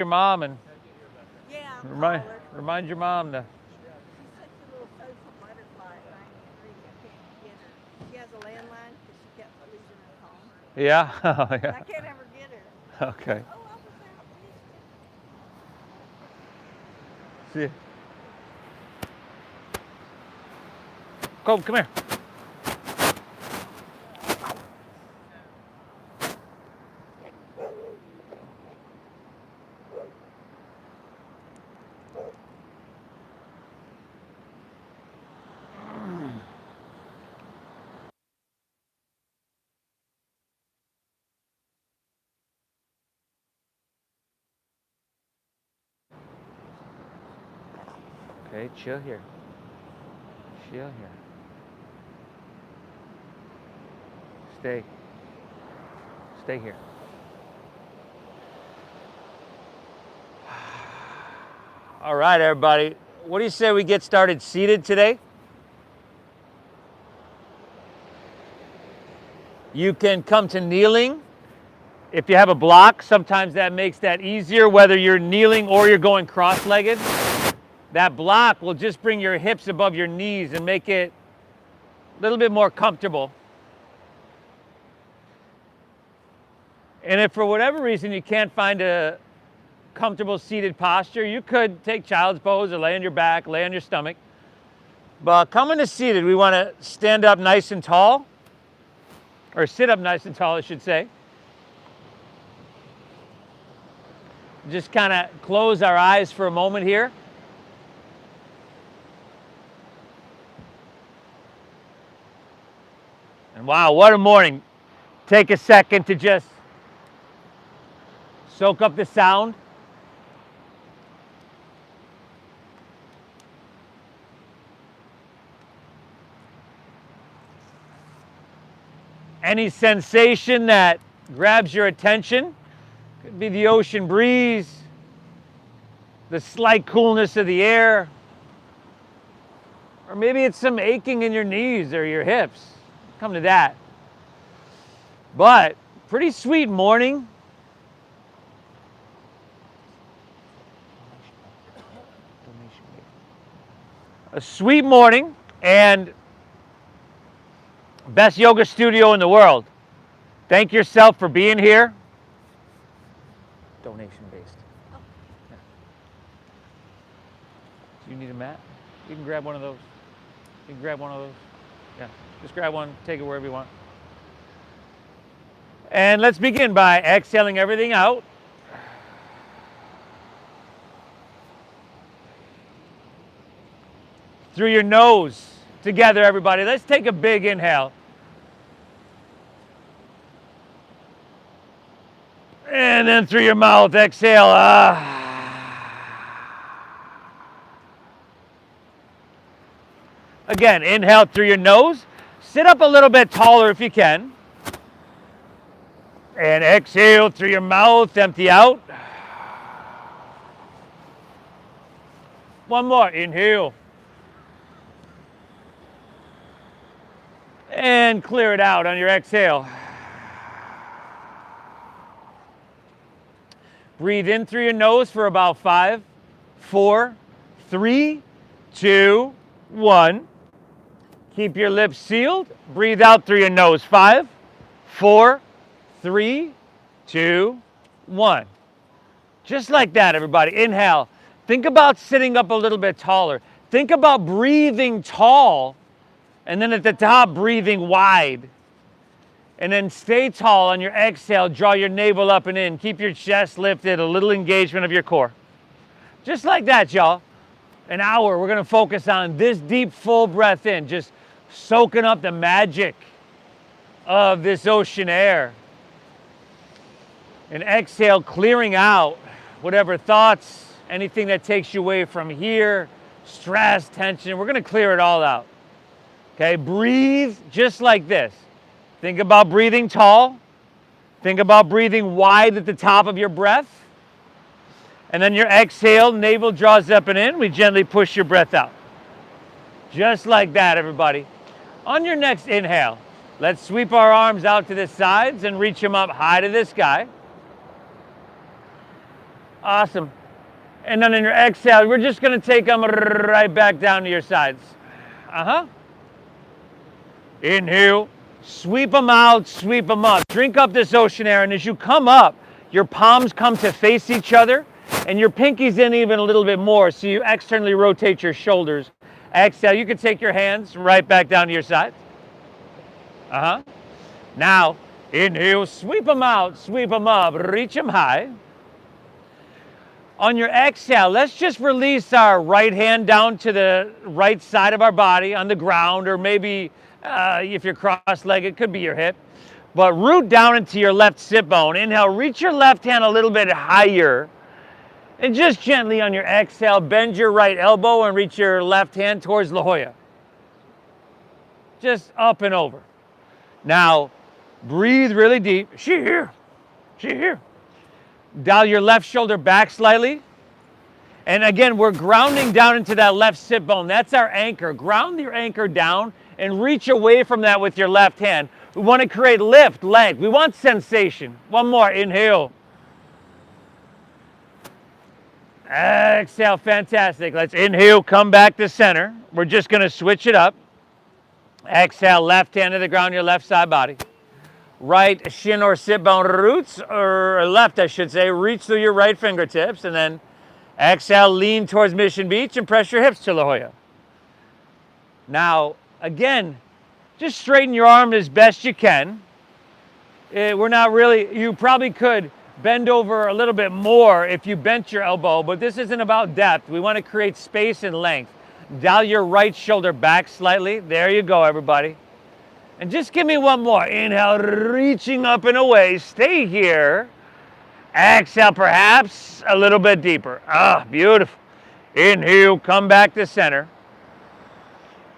your mom and Yeah, I'm remind your mom to. She's such a little social butterfly at 93. I can't get her. She has a landline because she kept losing her phone. Yeah. Oh, And yeah. I can't ever get her. Okay. Oh, I was out. Missed it. See. You. Come here. Okay, chill here. Chill here. Stay. Stay here. All right, everybody. What do you say we get started seated today? You can come to kneeling. If you have a block, sometimes that makes that easier, whether you're kneeling or you're going cross-legged. That block will just bring your hips above your knees and make it a little bit more comfortable. And if for whatever reason you can't find a comfortable seated posture, you could take child's pose or lay on your back, lay on your stomach. But coming to seated, we want to stand up nice and tall, or sit up nice and tall, I should say. Just kind of close our eyes for a moment here. And wow, what a morning. Take a second to just soak up the sound. Any sensation that grabs your attention. Could be the ocean breeze, the slight coolness of the air, or maybe it's some aching in your knees or your hips. Come to that. But pretty sweet morning. A sweet morning, and best yoga studio in the world. Thank yourself for being here. Donation based. Oh. Yeah. Do you need a mat? You can grab one of those. You can grab one of those. Yeah, just grab one, take it wherever you want. And let's begin by exhaling everything out. Through your nose. Together, everybody. Let's take a big inhale. And then through your mouth, exhale. Again, inhale through your nose. Sit up a little bit taller if you can. And exhale through your mouth, empty out. One more, inhale. And clear it out on your exhale. Breathe in through your nose for about 5, 4, 3, 2, 1. Keep your lips sealed. Breathe out through your nose. 5, 4, 3, 2, 1. Just like that, everybody. Inhale. Think about sitting up a little bit taller. Think about breathing tall, and then at the top, breathing wide. And then stay tall on your exhale. Draw your navel up and in. Keep your chest lifted, a little engagement of your core. Just like that, y'all. An hour, we're going to focus on this deep, full breath in, just soaking up the magic of this ocean air. And exhale, clearing out whatever thoughts, anything that takes you away from here, stress, tension. We're going to clear it all out. Okay, breathe just like this. Think about breathing tall. Think about breathing wide at the top of your breath. And then your exhale, navel draws up and in. We gently push your breath out. Just like that, everybody. On your next inhale, let's sweep our arms out to the sides and reach them up high to the sky. Awesome. And then on your exhale, we're just going to take them right back down to your sides. Inhale, sweep them out, sweep them up. Drink up this ocean air, and as you come up, your palms come to face each other, and your pinkies in even a little bit more, so you externally rotate your shoulders. Exhale, you can take your hands right back down to your sides. Now, inhale, sweep them out, sweep them up, reach them high. On your exhale, let's just release our right hand down to the right side of our body on the ground, or maybe if you're cross-legged, it could be your hip. But root down into your left sit bone. Inhale, reach your left hand a little bit higher. And just gently on your exhale, bend your right elbow and reach your left hand towards La Jolla. Just up and over. Now, breathe really deep. She here. Dial your left shoulder back slightly. And again, we're grounding down into that left sit bone. That's our anchor. Ground your anchor down and reach away from that with your left hand. We want to create lift, length. We want sensation. One more. Inhale. Exhale. Fantastic. Let's inhale, come back to center. We're just going to switch it up. Exhale, left hand to the ground, your left side body. Right shin or sit bone roots, or left, I should say, reach through your right fingertips, and then exhale, lean towards Mission Beach and press your hips to La Jolla. Now, again, just straighten your arm as best you can. You probably could bend over a little bit more if you bent your elbow, but this isn't about depth. We want to create space and length. Dial your right shoulder back slightly. There you go, everybody. And just give me one more. Inhale, reaching up and away. Stay here. Exhale, perhaps a little bit deeper. Beautiful. Inhale, come back to center.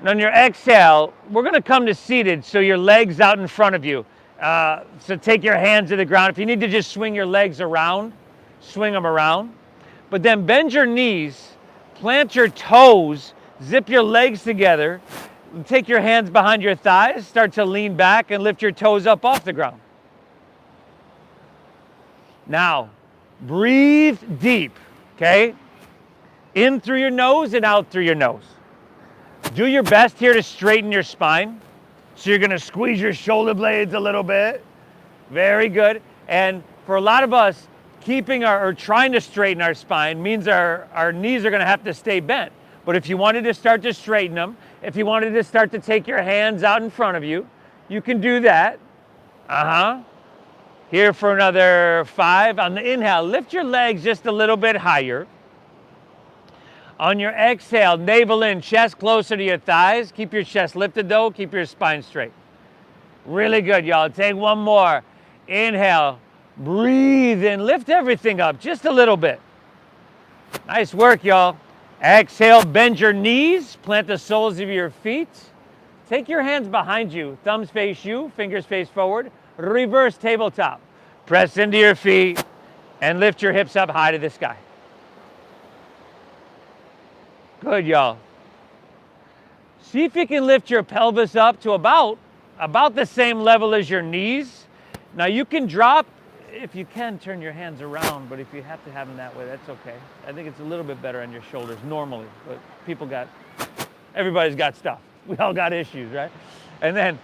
And on your exhale, we're going to come to seated, so your legs out in front of you. So take your hands to the ground. If you need to just swing your legs around, swing them around. But then bend your knees, plant your toes, zip your legs together. Take your hands behind your thighs, start to lean back and lift your toes up off the ground. Now, breathe deep, okay? In through your nose and out through your nose. Do your best here to straighten your spine. So you're gonna squeeze your shoulder blades a little bit. Very good. And for a lot of us, keeping or trying to straighten our spine means our knees are gonna have to stay bent. But if you wanted to start to straighten them, if you wanted to start to take your hands out in front of you, you can do that. Here for another 5. On the inhale, lift your legs just a little bit higher. On your exhale, navel in, chest closer to your thighs. Keep your chest lifted though, keep your spine straight. Really good, y'all. Take one more. Inhale, breathe in, lift everything up just a little bit. Nice work, y'all. Exhale, bend your knees, plant the soles of your feet. Take your hands behind you, thumbs face you, fingers face forward. Reverse tabletop. Press into your feet and lift your hips up high to the sky. Good, y'all. See if you can lift your pelvis up to about the same level as your knees. Now you can drop, if you can, turn your hands around, but if you have to have them that way, that's okay. I think it's a little bit better on your shoulders normally, but everybody's got stuff. We all got issues, right? And then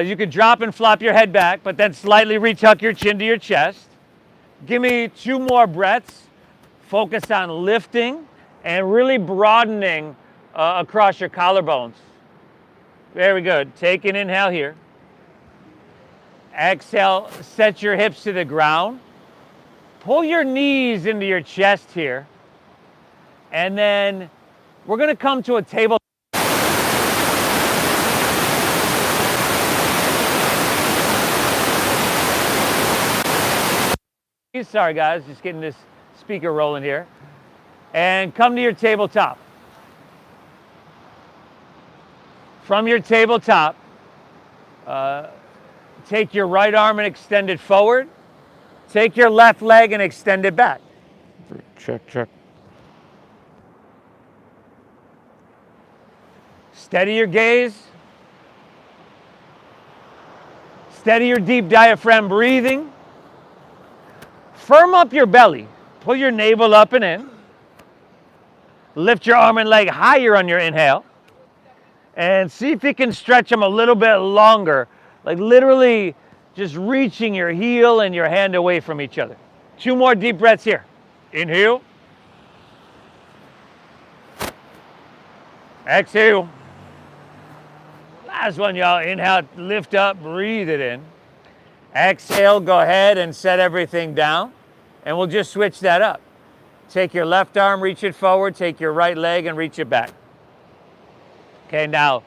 you can drop and flop your head back, but then slightly retuck your chin to your chest. Give me 2 more breaths. Focus on lifting and really broadening across your collarbones. Very good. Take an inhale here. Exhale, set your hips to the ground. Pull your knees into your chest here. And then we're going to come to a table. Sorry guys, just getting this speaker rolling here. And come to your tabletop. From your tabletop, take your right arm and extend it forward. Take your left leg and extend it back. Check. Steady your gaze. Steady your deep diaphragm breathing. Firm up your belly. Pull your navel up and in. Lift your arm and leg higher on your inhale. And see if you can stretch them a little bit longer. Like literally just reaching your heel and your hand away from each other. 2 more deep breaths here. Inhale. Exhale. Last one, y'all. Inhale, lift up, breathe it in. Exhale, go ahead and set everything down. And we'll just switch that up. Take your left arm, reach it forward. Take your right leg and reach it back. Okay, now,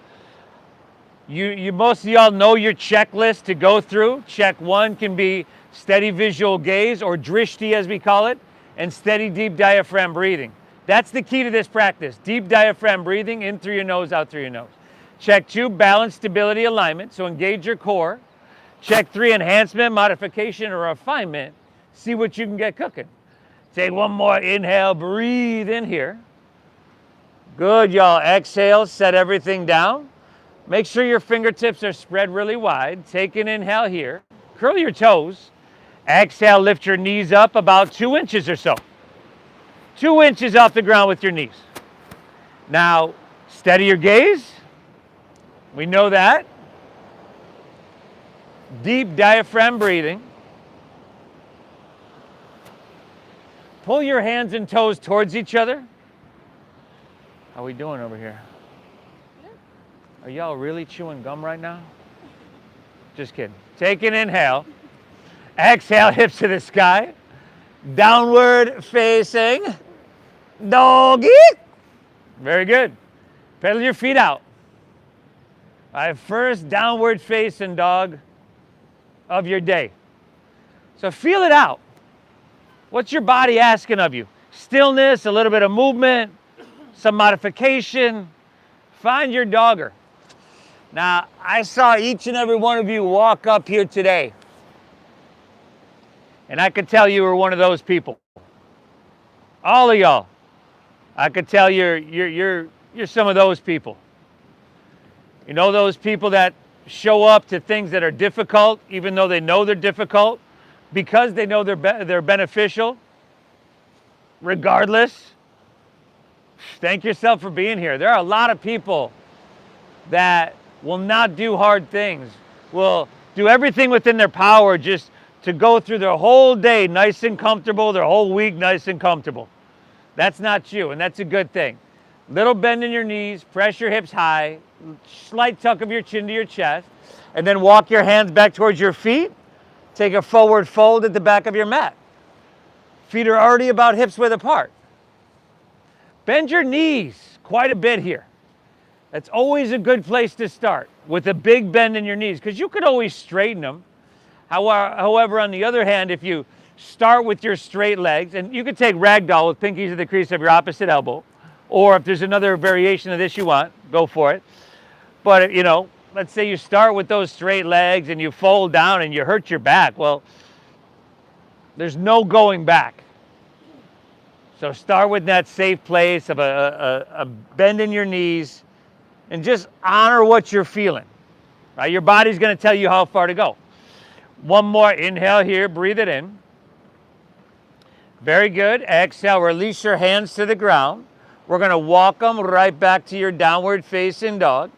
you most of y'all know your checklist to go through. Check 1 can be steady visual gaze, or drishti as we call it, and steady deep diaphragm breathing. That's the key to this practice. Deep diaphragm breathing, in through your nose, out through your nose. Check 2, balance, stability, alignment, so engage your core. Check 3, enhancement, modification, or refinement. See what you can get cooking. Take 1 more inhale, breathe in here. Good, y'all. Exhale, set everything down. Make sure your fingertips are spread really wide. Take an inhale here. Curl your toes. Exhale, lift your knees up about 2 inches or so. 2 inches off the ground with your knees. Now, steady your gaze. We know that. Deep diaphragm breathing. Pull your hands and toes towards each other. How we doing over here? Are y'all really chewing gum right now? Just kidding. Take an inhale. Exhale, hips to the sky. Downward facing doggy. Very good. Pedal your feet out. All right, first downward facing dog of your day. So feel it out. What's your body asking of you? Stillness, a little bit of movement, some modification. Find your dogger. Now, I saw each and every one of you walk up here today. And I could tell you were one of those people. All of y'all. I could tell you're some of those people. You know those people that show up to things that are difficult, even though they know they're difficult, because they know they're beneficial, regardless. Thank yourself for being here. There are a lot of people that will not do hard things, will do everything within their power just to go through their whole day nice and comfortable, their whole week nice and comfortable. That's not you, and that's a good thing. Little bend in your knees, press your hips high, slight tuck of your chin to your chest, and then walk your hands back towards your feet. Take a forward fold at the back of your mat. Feet are already about hips width apart. Bend your knees quite a bit here. That's always a good place to start, with a big bend in your knees, because you could always straighten them. However, on the other hand, if you start with your straight legs, and you could take ragdoll with pinkies at the crease of your opposite elbow, or if there's another variation of this you want, go for it. But, you know, let's say you start with those straight legs and you fold down and you hurt your back. Well, there's no going back. So start with that safe place of a bend in your knees and just honor what you're feeling. Right? Your body's going to tell you how far to go. 1 more inhale here, breathe it in. Very good. Exhale, release your hands to the ground. We're going to walk them right back to your downward facing dog.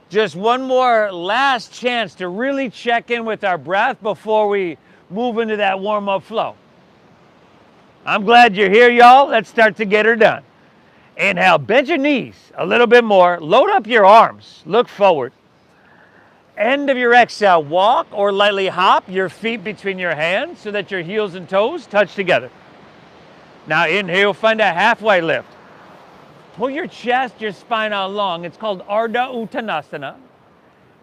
Just 1 more last chance to really check in with our breath before we move into that warm-up flow. I'm glad you're here, y'all. Let's start to get her done. Inhale, bend your knees a little bit more. Load up your arms. Look forward. End of your exhale, walk or lightly hop your feet between your hands so that your heels and toes touch together. Now inhale, find a halfway lift. Pull your chest, your spine out long. It's called Ardha Uttanasana.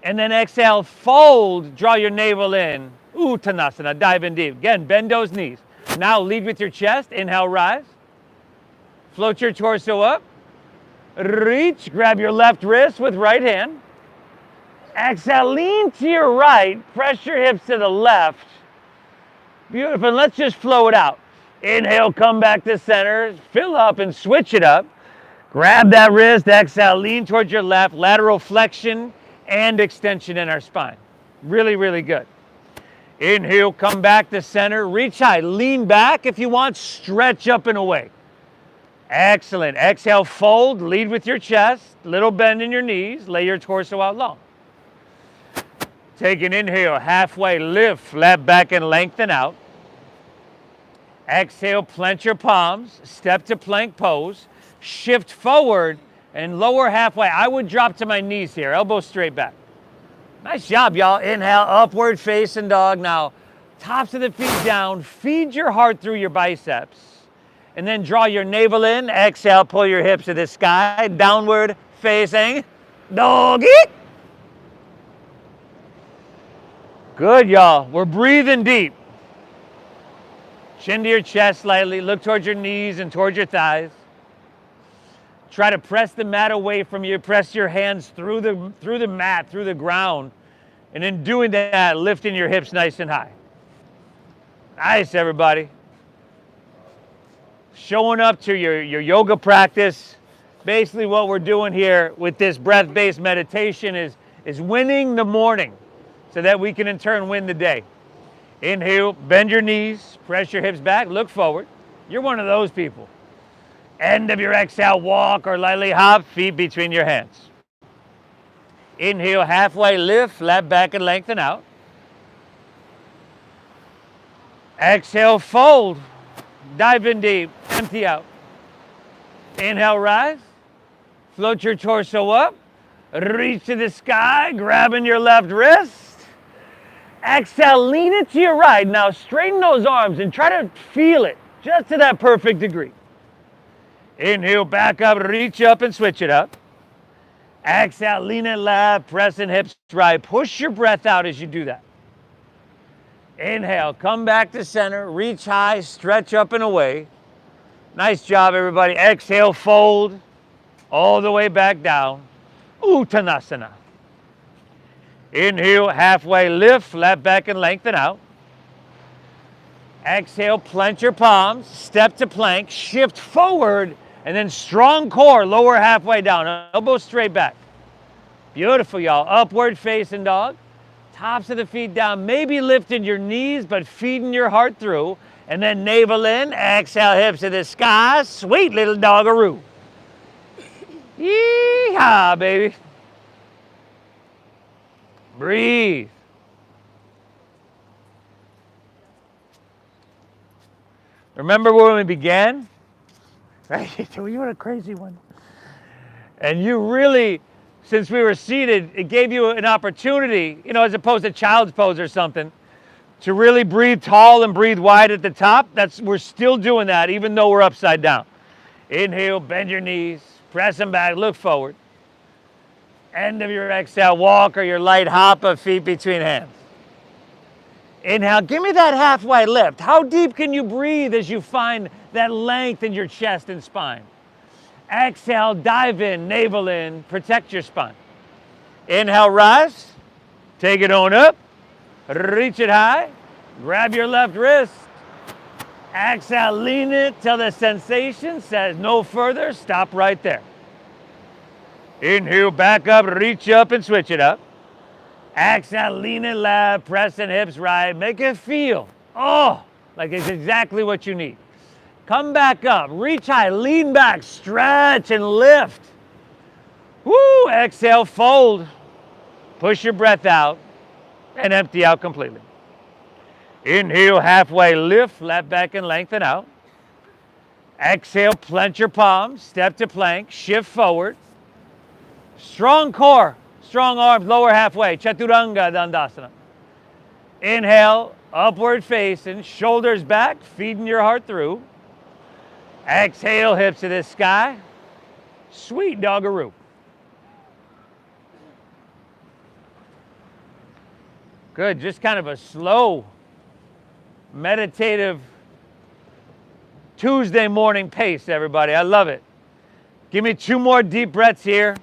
And then exhale, fold, draw your navel in. Uttanasana, dive in deep. Again, bend those knees. Now lead with your chest. Inhale, rise. Float your torso up. Reach, grab your left wrist with right hand. Exhale, lean to your right. Press your hips to the left. Beautiful. And let's just flow it out. Inhale, come back to center. Fill up and switch it up. Grab that wrist. Exhale, lean towards your left. Lateral flexion and extension in our spine. Really, really good. Inhale, come back to center, reach high, lean back if you want, stretch up and away. Excellent. Exhale, fold, lead with your chest, little bend in your knees, lay your torso out long. Take an inhale, halfway lift, flat back and lengthen out. Exhale, plant your palms, step to plank pose, shift forward and lower halfway. I would drop to my knees here, elbow straight back. Nice job, y'all. Inhale, upward facing dog. Now, tops of the feet down, feed your heart through your biceps. And then draw your navel in, exhale, pull your hips to the sky, downward facing doggy. Good, y'all. We're breathing deep. Chin to your chest slightly, look towards your knees and towards your thighs. Try to press the mat away from you, press your hands through the mat, through the ground. And in doing that, lifting your hips nice and high. Nice, everybody. Showing up to your yoga practice. Basically what we're doing here with this breath-based meditation is winning the morning so that we can in turn win the day. Inhale, bend your knees, press your hips back, look forward. You're one of those people. End of your exhale, walk or lightly hop, feet between your hands. Inhale, halfway lift, flat back and lengthen out. Exhale, fold. Dive in deep, empty out. Inhale, rise. Float your torso up. Reach to the sky, grabbing your left wrist. Exhale, lean it to your right. Now straighten those arms and try to feel it just to that perfect degree. Inhale, back up, reach up and switch it up. Exhale, lean it left, pressing hips right. Push your breath out as you do that. Inhale, come back to center, reach high, stretch up and away. Nice job, everybody. Exhale, fold all the way back down. Uttanasana. Inhale, halfway lift, flat back and lengthen out. Exhale, plant your palms, step to plank, shift forward, and then strong core, lower halfway down, elbow straight back. Beautiful, y'all. Upward facing dog. Tops of the feet down, maybe lifting your knees, but feeding your heart through. And then navel in, exhale, hips to the sky. Sweet little doggaroo. Yee-haw, baby. Breathe. Remember when we began? Right? You were a crazy one. And you really, since we were seated, it gave you an opportunity, as opposed to child's pose or something, to really breathe tall and breathe wide at the top. We're still doing that, even though we're upside down. Inhale, bend your knees, press them back, look forward. End of your exhale, walk or your light hop of feet between hands. Inhale, give me that halfway lift. How deep can you breathe as you find that length in your chest and spine? Exhale, dive in, navel in, protect your spine. Inhale, rise, take it on up, reach it high, grab your left wrist. Exhale, lean it till the sensation says no further, stop right there. Inhale, back up, reach up and switch it up. Exhale, lean it left, pressing hips right, make it feel, like it's exactly what you need. Come back up, reach high, lean back, stretch and lift. Woo, exhale, fold. Push your breath out and empty out completely. Inhale, halfway lift, flat back and lengthen out. Exhale, plant your palms, step to plank, shift forward. Strong core, strong arms, lower halfway, Chaturanga Dandasana. Inhale, upward facing, shoulders back, feeding your heart through. Exhale, hips to the sky. Sweet doggaroo. Good, just kind of a slow, meditative Tuesday morning pace, everybody. I love it. Give me 2 more deep breaths here.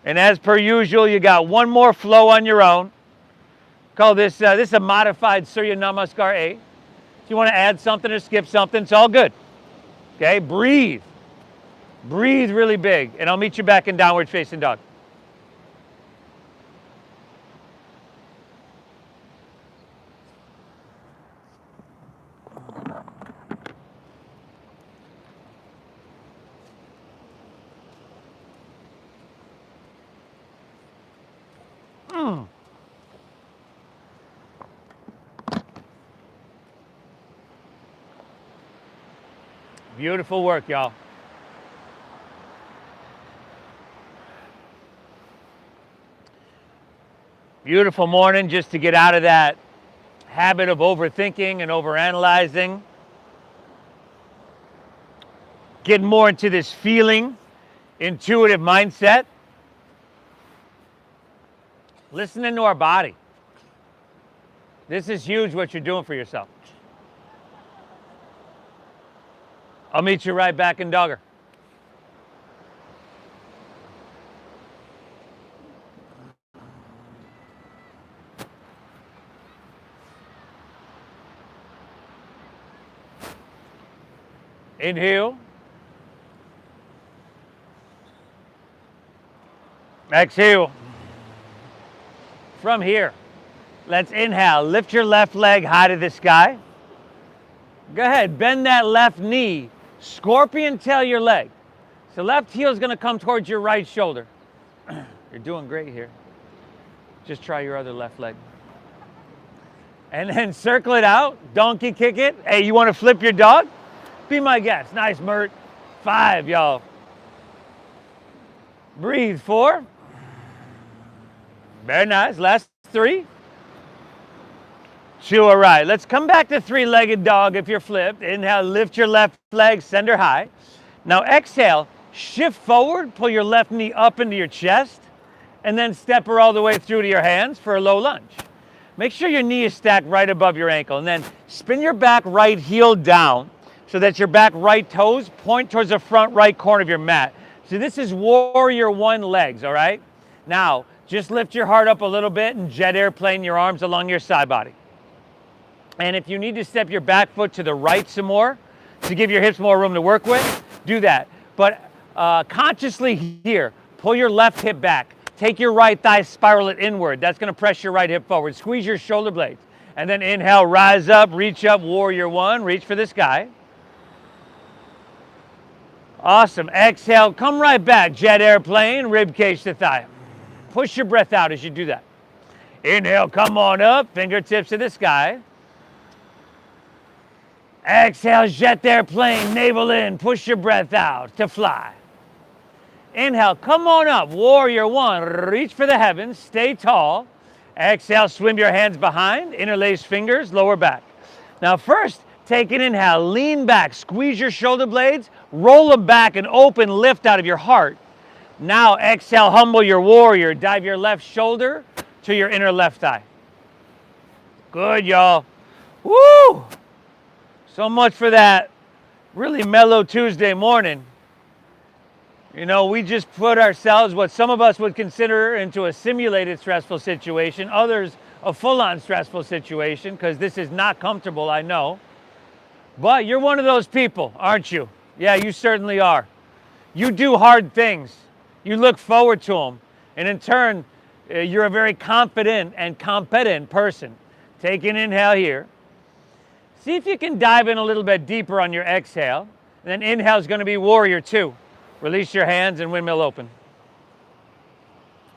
And as per usual, you got 1 more flow on your own. Call this, this is a modified Surya Namaskar A. If you want to add something or skip something, it's all good. Okay, breathe. Breathe really big, and I'll meet you back in downward facing dog. Beautiful work, y'all. Beautiful morning just to get out of that habit of overthinking and overanalyzing. Get more into this feeling, intuitive mindset. Listening to our body. This is huge what you're doing for yourself. I'll meet you right back in Dogger. Inhale. Exhale. From here, let's inhale. Lift your left leg high to the sky. Go ahead, bend that left knee. Scorpion tail your leg. So left heel is going to come towards your right shoulder. You're doing great here. Just try your other left leg. And then circle it out. Donkey kick it. Hey, you want to flip your dog? Be my guest. Nice, Mert. 5, y'all. Breathe. 4. Very nice. Last 3. 2, all right. Let's come back to 3-legged dog if you're flipped. Inhale, lift your left leg, send her high. Now exhale, shift forward, pull your left knee up into your chest, and then step her all the way through to your hands for a low lunge. Make sure your knee is stacked right above your ankle, and then spin your back right heel down so that your back right toes point towards the front right corner of your mat. So this is warrior 1 legs, all right? Now, just lift your heart up a little bit and jet airplane your arms along your side body. And if you need to step your back foot to the right some more to give your hips more room to work with, do that. But consciously here, pull your left hip back. Take your right thigh, spiral it inward. That's going to press your right hip forward. Squeeze your shoulder blades. And then inhale, rise up, reach up, warrior 1, reach for the sky. Awesome. Exhale, come right back. Jet airplane, rib cage to thigh. Push your breath out as you do that. Inhale, come on up, fingertips to the sky. Exhale, jet airplane, navel in, push your breath out to fly. Inhale, come on up, warrior 1, reach for the heavens, stay tall. Exhale, swim your hands behind, interlace fingers, lower back. Now first, take an inhale, lean back, squeeze your shoulder blades, roll them back and open lift out of your heart. Now exhale, humble your warrior, dive your left shoulder to your inner left thigh. Good, y'all. Woo! So much for that really mellow Tuesday morning. You know, we just put ourselves, what some of us would consider, into a simulated stressful situation, others a full-on stressful situation, because this is not comfortable, I know. But you're one of those people, aren't you? Yeah, you certainly are. You do hard things. You look forward to them. And in turn, you're a very confident and competent person. Take an inhale here. See if you can dive in a little bit deeper on your exhale. And then inhale is going to be warrior 2. Release your hands and windmill open.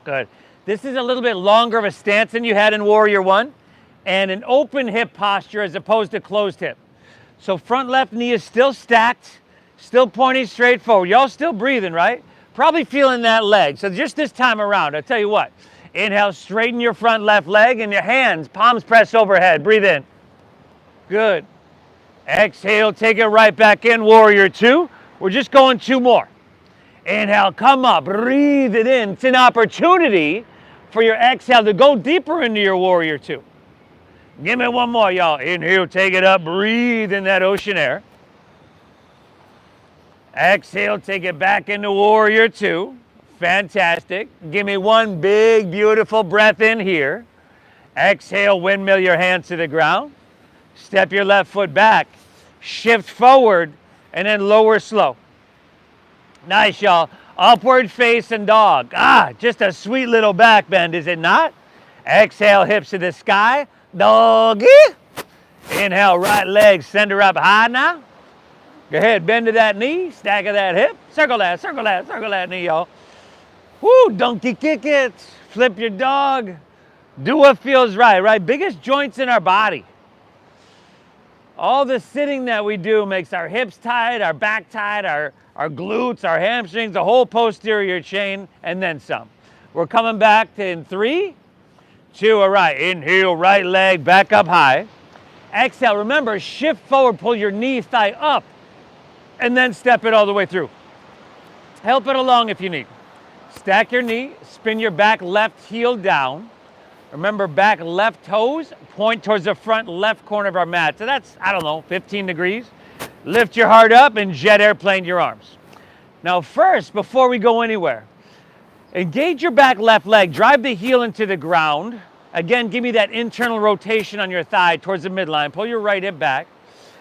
Good. This is a little bit longer of a stance than you had in warrior 1, and an open hip posture as opposed to closed hip. So front left knee is still stacked, still pointing straight forward. Y'all still breathing, right? Probably feeling that leg. So just this time around, I'll tell you what. Inhale, straighten your front left leg and your hands, palms press overhead. Breathe in. Good. Exhale, take it right back in, warrior 2. We're just going 2 more. Inhale, come up, breathe it in. It's an opportunity for your exhale to go deeper into your warrior 2. Give me 1 more, y'all. Inhale, take it up, breathe in that ocean air. Exhale, take it back into warrior 2. Fantastic. Give me 1 big, beautiful breath in here. Exhale, windmill your hands to the ground. Step your left foot back. Shift forward, and then lower slow. Nice, y'all. Upward facing dog. Just a sweet little back bend, is it not? Exhale, hips to the sky. Doggy. Inhale, right leg, send her up high now. Go ahead, bend to that knee, stack of that hip. Circle that, circle that, circle that knee, y'all. Woo, donkey kick it. Flip your dog. Do what feels right, right? Biggest joints in our body. All the sitting that we do makes our hips tight, our back tight, our glutes, our hamstrings, the whole posterior chain, and then some. We're coming back to in 3, 2, all right. Inhale, right leg back up high. Exhale, remember, shift forward, pull your knee, thigh up, and then step it all the way through. Help it along if you need. Stack your knee, spin your back left heel down. Remember, back left toes point towards the front left corner of our mat. So that's, I don't know, 15 degrees. Lift your heart up and jet airplane your arms. Now first, before we go anywhere, engage your back left leg. Drive the heel into the ground. Again, give me that internal rotation on your thigh towards the midline. Pull your right hip back.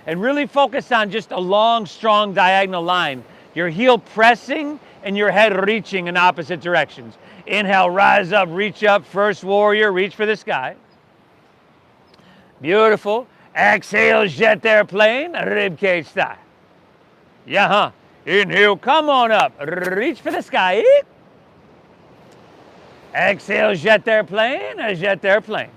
And really focus on just a long, strong diagonal line. Your heel pressing and your head reaching in opposite directions. Inhale, rise up, reach up, first warrior, reach for the sky. Beautiful. Exhale, jet airplane, rib cage style. Yeah, huh? Inhale, come on up, reach for the sky. Exhale, jet airplane, jet airplane.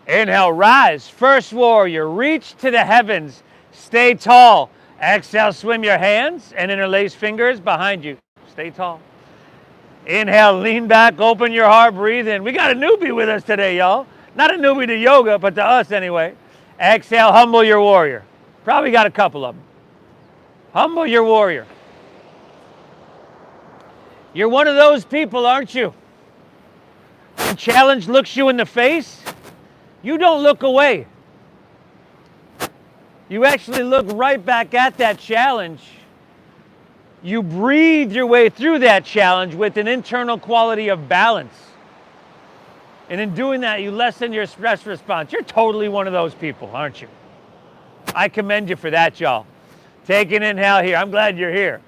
Inhale, rise, first warrior, reach to the heavens, stay tall. Exhale, swim your hands and interlace fingers behind you. Stay tall. Inhale, lean back, open your heart, breathe in. We got a newbie with us today, y'all. Not a newbie to yoga, but to us anyway. Exhale, humble your warrior. Probably got a couple of them. Humble your warrior. You're one of those people, aren't you? When challenge looks you in the face, you don't look away. You actually look right back at that challenge. You breathe your way through that challenge with an internal quality of balance. And in doing that, you lessen your stress response. You're totally one of those people, aren't you? I commend you for that, y'all. Take an inhale here. I'm glad you're here.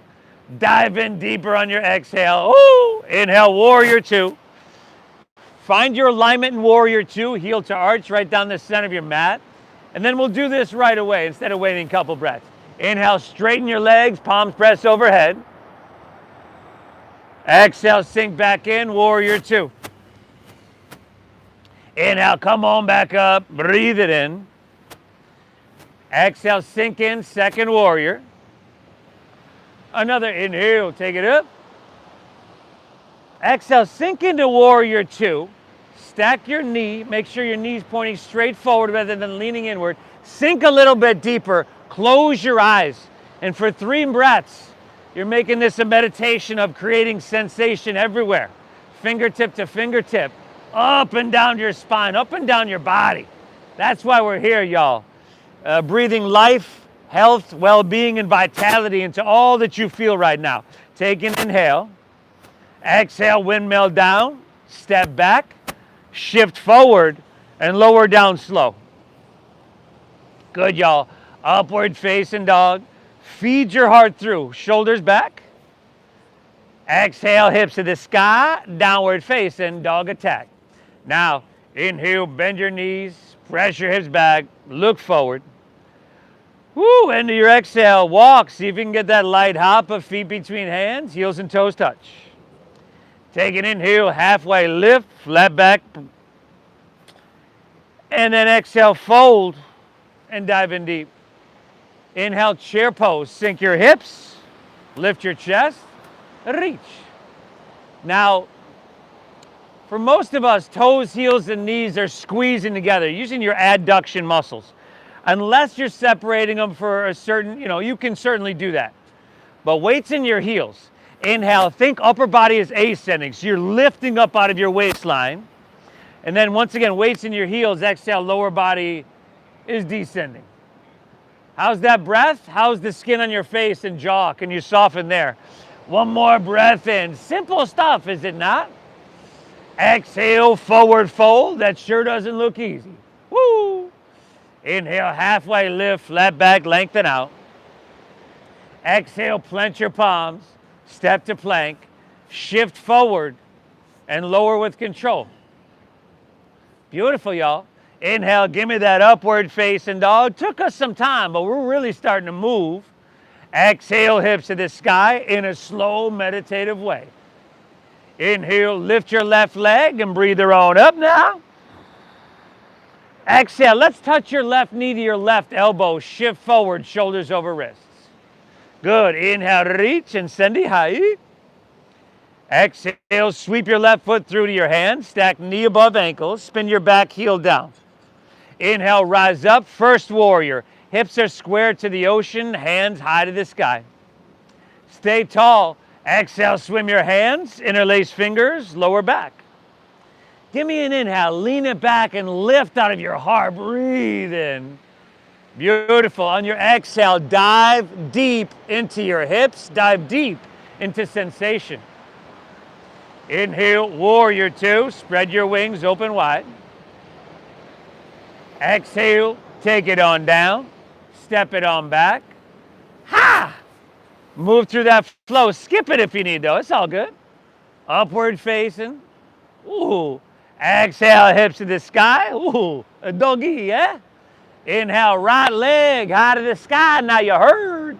Dive in deeper on your exhale. Ooh! Inhale, warrior 2. Find your alignment in warrior 2, heel to arch right down the center of your mat. And then we'll do this right away instead of waiting a couple breaths. Inhale, straighten your legs, palms press overhead. Exhale, sink back in, warrior 2. Inhale, come on back up, breathe it in. Exhale, sink in, second warrior. Another inhale, take it up. Exhale, sink into warrior 2. Stack your knee, make sure your knee's pointing straight forward rather than leaning inward. Sink a little bit deeper, close your eyes. And for 3 breaths, you're making this a meditation of creating sensation everywhere. Fingertip to fingertip, up and down your spine, up and down your body. That's why we're here, y'all. Breathing life, health, well-being, and vitality into all that you feel right now. Take an inhale. Exhale, windmill down, step back, shift forward, and lower down slow. Good, y'all. Upward facing dog. Feed your heart through. Shoulders back. Exhale, hips to the sky. Downward facing dog attack. Now, inhale, bend your knees. Press your hips back. Look forward. Woo, into your exhale. Walk. See if you can get that light hop of feet between hands. Heels and toes touch. Take an inhale, halfway lift, flat back. And then exhale, fold and dive in deep. Inhale, chair pose. Sink your hips, lift your chest, reach. Now, for most of us, toes, heels, and knees are squeezing together, using your adduction muscles. Unless you're separating them for a certain, you can certainly do that. But weights in your heels. Inhale, think upper body is ascending, so you're lifting up out of your waistline. And then once again, weights in your heels, exhale, lower body is descending. How's that breath? How's the skin on your face and jaw? Can you soften there? One more breath in. Simple stuff, is it not? Exhale, forward fold. That sure doesn't look easy. Woo! Inhale, halfway lift, flat back, lengthen out. Exhale, plant your palms. Step to plank, shift forward, and lower with control. Beautiful, y'all. Inhale, give me that upward facing dog. Took us some time, but we're really starting to move. Exhale, hips to the sky in a slow, meditative way. Inhale, lift your left leg and breathe her on up now. Exhale, let's touch your left knee to your left elbow. Shift forward, shoulders over wrists. Good. Inhale, reach and send it high. Exhale, sweep your left foot through to your hand. Stack knee above ankle. Spin your back heel down. Inhale, rise up. First warrior. Hips are square to the ocean, hands high to the sky. Stay tall. Exhale, swim your hands, interlace fingers, lower back. Give me an inhale, lean it back and lift out of your heart. Breathe in. Beautiful. On your exhale, dive deep into your hips, dive deep into sensation. Inhale, warrior two, spread your wings open wide. Exhale, take it on down, step it on back. Ha! Move through that flow. Skip it if you need, though. It's all good. Upward facing. Ooh. Exhale, hips to the sky. Ooh, a doggy, yeah? Inhale, right leg high to the sky. Now you heard.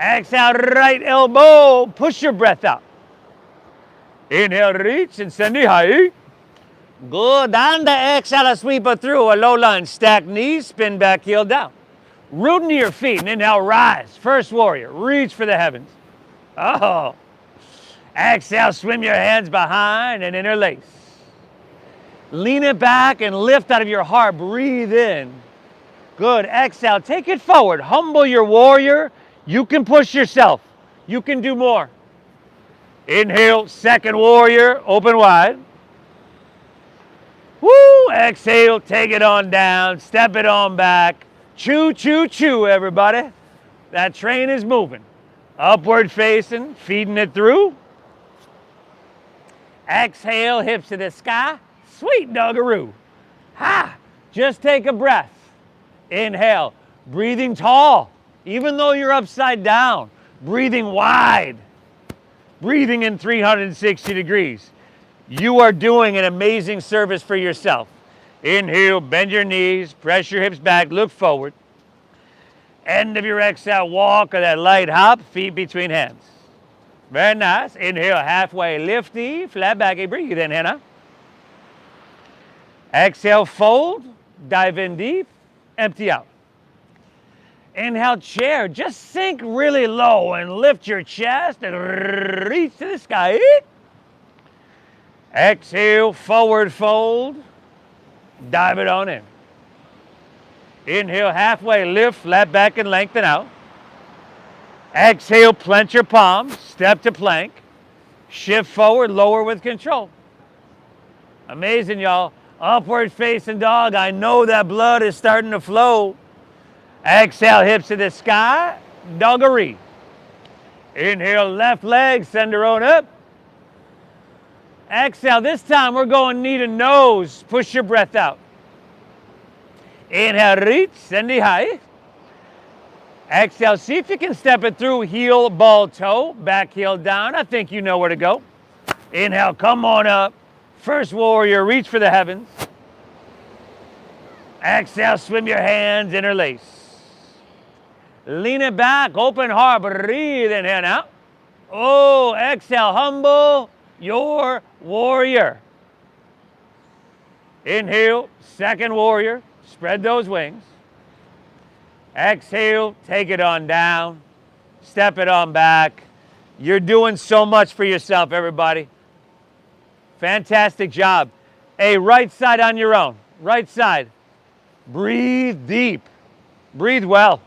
Exhale, right elbow. Push your breath out. Inhale, reach and send it high. Good. On the exhale, sweep it through. A low lunge. Stack knees, spin back, heel down. Root into your feet and inhale, rise. First warrior, reach for the heavens. Oh. Exhale, swim your hands behind and interlace. Lean it back and lift out of your heart. Breathe in. Good. Exhale, take it forward. Humble your warrior. You can push yourself. You can do more. Inhale, second warrior, open wide. Woo! Exhale, take it on down, step it on back. Choo, choo, choo, everybody. That train is moving. Upward facing, feeding it through. Exhale, hips to the sky. Sweet doggaroo. Ha! Just take a breath. Inhale, breathing tall, even though you're upside down. Breathing wide. Breathing in 360 degrees. You are doing an amazing service for yourself. Inhale, bend your knees, press your hips back, look forward. End of your exhale, walk or that light hop, feet between hands. Very nice. Inhale, halfway lifty, flat back, breathe in, Hannah. Exhale, fold, dive in deep, empty out. Inhale, chair, just sink really low and lift your chest and reach to the sky. Exhale, forward fold, dive it on in. Inhale, halfway lift, flat back and lengthen out. Exhale, plant your palms, step to plank. Shift forward, lower with control. Amazing, y'all. Upward facing dog. I know that blood is starting to flow. Exhale, hips to the sky, doggery. Inhale, left leg, send her on up. Exhale, this time we're going knee to nose. Push your breath out. Inhale, reach, send it high. Exhale, see if you can step it through, heel, ball, toe, back heel down. I think you know where to go. Inhale, come on up. First warrior, reach for the heavens. Exhale, swim your hands, interlace. Lean it back, open heart, breathe in and out. Oh, exhale, humble your warrior. Inhale, second warrior, spread those wings. Exhale, take it on down, step it on back. You're doing so much for yourself, everybody. Fantastic job. Hey, right side on your own, right side. Breathe deep, breathe well.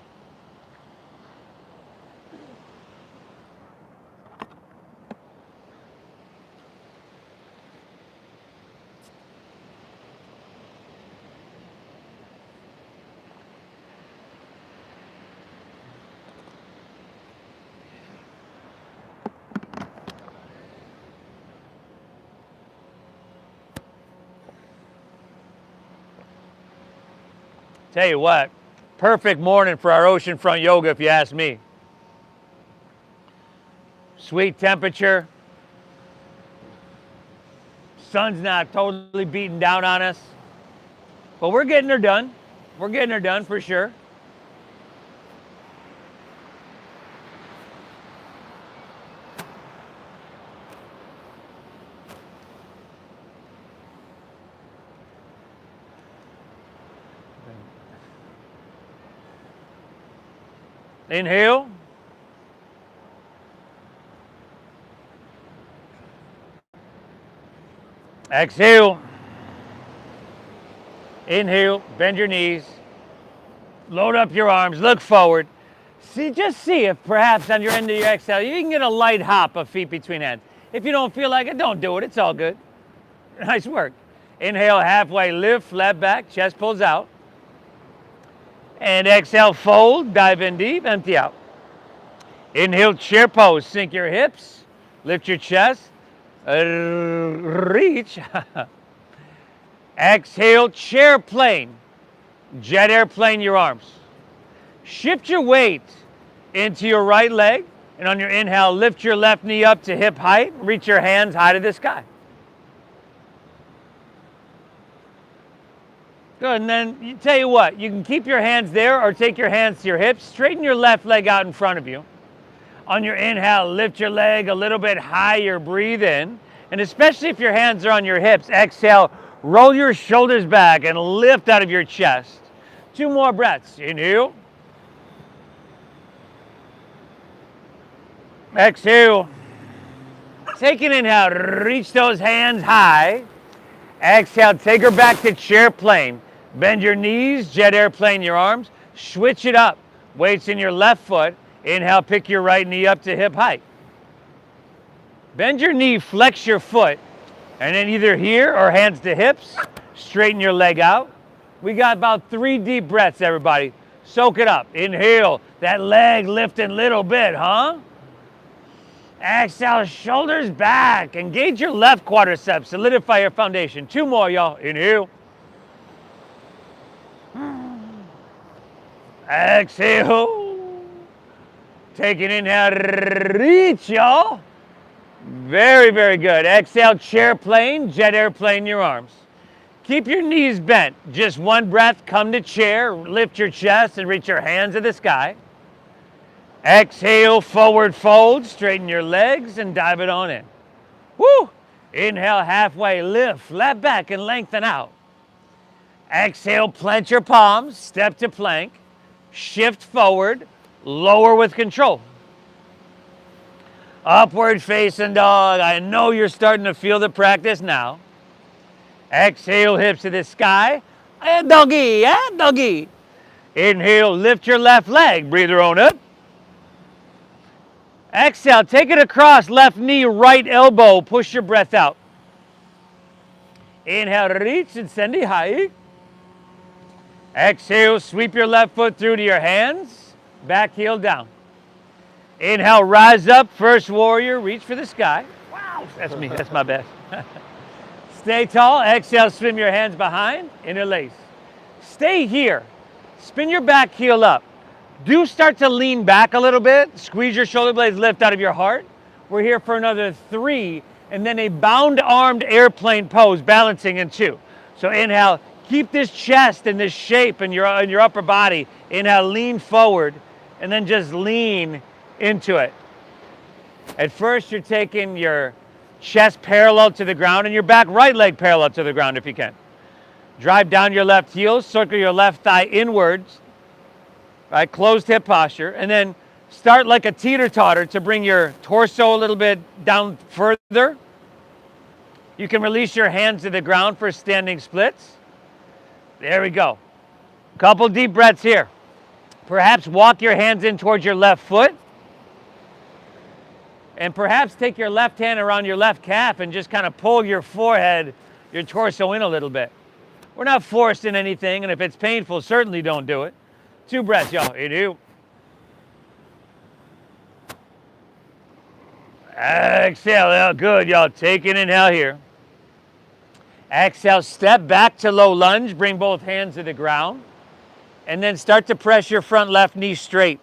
Tell you what, perfect morning for our oceanfront yoga if you ask me. Sweet temperature. Sun's not totally beating down on us. But we're getting her done. We're getting her done for sure. Inhale. Exhale. Inhale, bend your knees, load up your arms, look forward. Just see if perhaps on your end of your exhale, you can get a light hop of feet between hands. If you don't feel like it, don't do it. It's all good. Nice work. Inhale, halfway lift, flat back, chest pulls out. And exhale, fold, dive in deep, empty out. Inhale, chair pose, sink your hips, lift your chest, reach. Exhale, chair plane, jet airplane your arms. Shift your weight into your right leg, and on your inhale, lift your left knee up to hip height, reach your hands high to the sky. Good, and then tell you what, you can keep your hands there or take your hands to your hips, straighten your left leg out in front of you. On your inhale, lift your leg a little bit higher, breathe in, and especially if your hands are on your hips, exhale, roll your shoulders back and lift out of your chest. 2 more breaths. Inhale. Exhale. Take an inhale, reach those hands high. Exhale, take her back to chair plane. Bend your knees, jet airplane your arms. Switch it up. Weights in your left foot. Inhale, pick your right knee up to hip height. Bend your knee, flex your foot. And then either here or hands to hips, straighten your leg out. We got about 3 deep breaths, everybody. Soak it up. Inhale, that leg lifting a little bit, huh? Exhale, shoulders back. Engage your left quadriceps, solidify your foundation. 2 more, y'all. Inhale. Exhale. Take an inhale, reach, y'all. Very, very good. Exhale, chair plane, jet airplane your arms. Keep your knees bent. Just 1 breath, come to chair, lift your chest and reach your hands to the sky. Exhale, forward fold, straighten your legs and dive it on in. Woo! Inhale, halfway lift, flat back and lengthen out. Exhale, plant your palms, step to plank, shift forward, lower with control. Upward facing dog. I know you're starting to feel the practice now. Exhale, hips to the sky. And doggy, and doggy. Inhale, lift your left leg, breather on up. Exhale, take it across, left knee, right elbow, push your breath out. Inhale, reach and send it high. Exhale, sweep your left foot through to your hands, back heel down. Inhale, rise up, first warrior, reach for the sky. Wow, that's me, that's my best. Stay tall, exhale, swim your hands behind, interlace. Stay here, spin your back heel up. Do start to lean back a little bit, squeeze your shoulder blades, lift out of your heart. We're here for another 3, and then a bound-armed airplane pose, balancing in 2. So inhale, keep this chest and this shape in your upper body. Inhale, lean forward, and then just lean into it. At first, you're taking your chest parallel to the ground and your back right leg parallel to the ground if you can. Drive down your left heel, circle your left thigh inwards, right, closed hip posture, and then start like a teeter-totter to bring your torso a little bit down further. You can release your hands to the ground for standing splits. There we go. Couple deep breaths here. Perhaps walk your hands in towards your left foot. And perhaps take your left hand around your left calf and just kind of pull your forehead, your torso in a little bit. We're not forced in anything, and if it's painful, certainly don't do it. 2 breaths, y'all. Inhale. Exhale. Good, y'all. Take an inhale here. Exhale, step back to low lunge. Bring both hands to the ground. And then start to press your front left knee straight.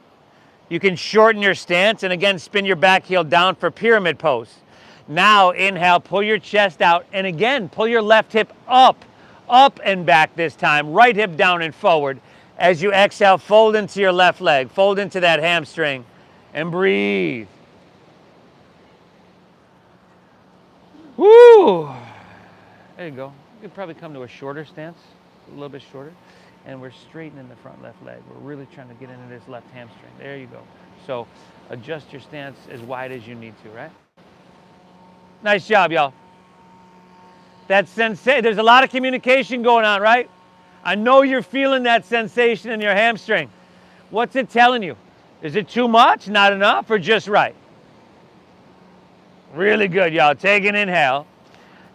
You can shorten your stance and again spin your back heel down for pyramid pose. Now inhale, pull your chest out, and again pull your left hip up and back this time. Right hip down and forward. As you exhale, fold into your left leg, fold into that hamstring, and breathe. Woo! There you go. You could probably come to a shorter stance, a little bit shorter. and we're straightening the front left leg. We're really trying to get into this left hamstring. There you go. So adjust your stance as wide as you need to, right? Nice job, y'all. That sensation, there's a lot of communication going on, right? I know you're feeling that sensation in your hamstring. What's it telling you? Is it too much, not enough, or just right? Really good, y'all. Take an inhale.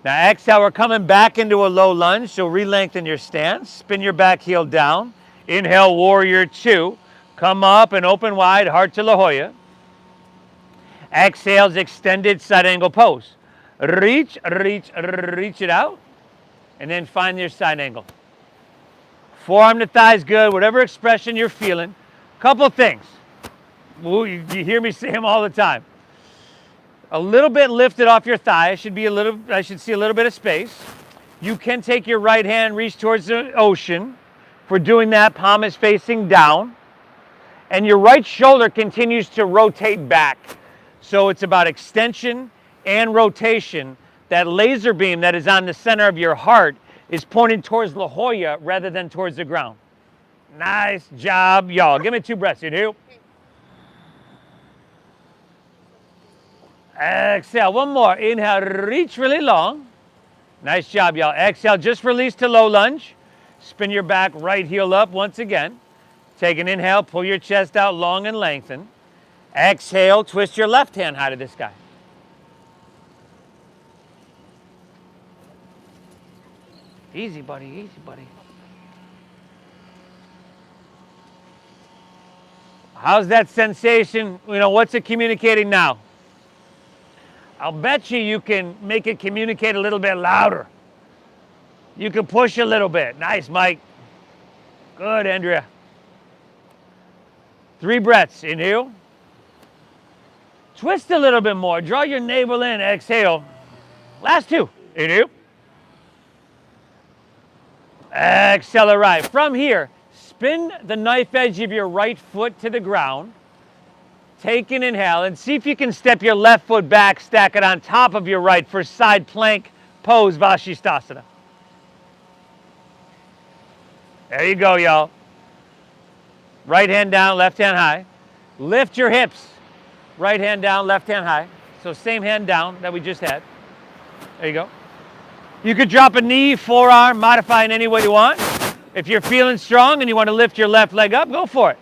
Now exhale, we're coming back into a low lunge, so re-lengthen your stance. Spin your back heel down. Inhale, warrior two. Come up and open wide, heart to La Jolla. Exhales, extended side angle pose. Reach, reach, reach it out. And then find your side angle. Forearm to thighs, good. Whatever expression you're feeling. Couple things. Ooh, you hear me say them all the time. A little bit lifted off your thigh. I should see a little bit of space. You can take your right hand, reach towards the ocean. If we're doing that, palm is facing down. And your right shoulder continues to rotate back. So it's about extension and rotation. That laser beam that is on the center of your heart is pointing towards La Jolla rather than towards the ground. Nice job, y'all. Give me 2 breaths. Inhale. Exhale. One more. Inhale. Reach really long. Nice job, y'all. Exhale. Just release to low lunge. Spin your back, right heel up once again. Take an inhale. Pull your chest out long and lengthen. Exhale. Twist your left hand high to the sky. Easy, buddy. Easy, buddy. How's that sensation? What's it communicating now? I'll bet you can make it communicate a little bit louder. You can push a little bit. Nice, Mike. Good, Andrea. 3 breaths. Inhale. Twist a little bit more. Draw your navel in. Exhale. Last 2. Inhale. Exhale, right. From here, spin the knife edge of your right foot to the ground. Take an inhale and see if you can step your left foot back, stack it on top of your right for side plank pose, Vashisthasana. There you go, y'all. Right hand down, left hand high. Lift your hips. Right hand down, left hand high. So same hand down that we just had. There you go. You could drop a knee, forearm, modify in any way you want. If you're feeling strong and you want to lift your left leg up, go for it.